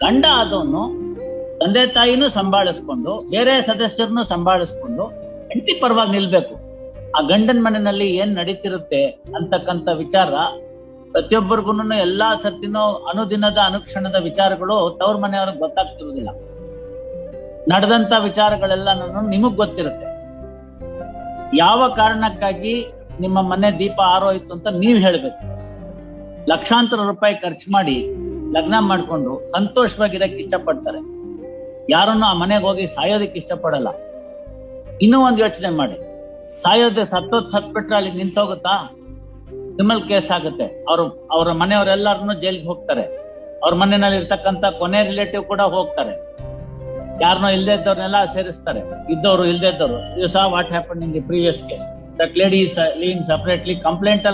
ಗಂಡ ಆದವನು ತಂದೆ ತಾಯಿನೂ ಸಂಭಾಳಿಸ್ಕೊಂಡು ಬೇರೆ ಸದಸ್ಯರನ್ನು ಸಂಭಾಳಿಸ್ಕೊಂಡು ಹೆಂಡತಿ ಪರವಾಗಿ ನಿಲ್ಬೇಕು. ಆ ಗಂಡನ ಮನೆಯಲ್ಲಿ ಏನ್ ನಡೀತಿರುತ್ತೆ ಅಂತಕ್ಕಂಥ ವಿಚಾರ ಪ್ರತಿಯೊಬ್ಬರಿಗೂ ಎಲ್ಲಾ ಸರ್ತಿನೂ ಅನುದಿನದ ಅನುಕ್ಷಣದ ವಿಚಾರಗಳು ತವ್ರ ಮನೆಯವ್ರಿಗೆ ಗೊತ್ತಾಗ್ತಿರುವುದಿಲ್ಲ. ನಡೆದಂತ ವಿಚಾರಗಳೆಲ್ಲ ನಿಮಗ್ ಗೊತ್ತಿರುತ್ತೆ. ಯಾವ ಕಾರಣಕ್ಕಾಗಿ ನಿಮ್ಮ ಮನೆ ದೀಪ ಆರೋಯ್ತು ಅಂತ ನೀವ್ ಹೇಳ್ಬೇಕು. ಲಕ್ಷಾಂತರ ರೂಪಾಯಿ ಖರ್ಚು ಮಾಡಿ ಲಗ್ನ ಮಾಡ್ಕೊಂಡು ಸಂತೋಷವಾಗಿರಕ್ಕೆ ಇಷ್ಟಪಡ್ತಾರೆ. ಯಾರನ್ನು ಆ ಮನೆಗೆ ಹೋಗಿ ಸಾಯೋದಕ್ಕೆ ಇಷ್ಟಪಡಲ್ಲ. ಇನ್ನೂ ಒಂದ್ ಯೋಚನೆ ಮಾಡಿ, ಸತ್ಬಿಟ್ರೆ ಅಲ್ಲಿ ನಿಂತೋಗುತ್ತಾ? ಕ್ರಿಮಿನಲ್ ಕೇಸ್ ಆಗುತ್ತೆ. ಅವ್ರ ಮನೆಯವರೆಲ್ಲರನ್ನು ಜೈಲ್ಗೆ ಹೋಗ್ತಾರೆ. ಅವ್ರ ಮನೆಯಲ್ಲಿ ಇರ್ತಕ್ಕಂಥ ಕೊನೆ ರಿಲೇಟಿವ್ ಕೂಡ ಹೋಗ್ತಾರೆ. ಯಾರನ್ನೋ ಇಲ್ದೇ ಇದ್ದವ್ರನ್ನೆಲ್ಲ ಸೇರಿಸ್ತಾರೆ, ಇದ್ದವರು ಇಲ್ದೇ ಇದ್ದವರು. You saw what happen in the previous case. That lady is living separately, complaint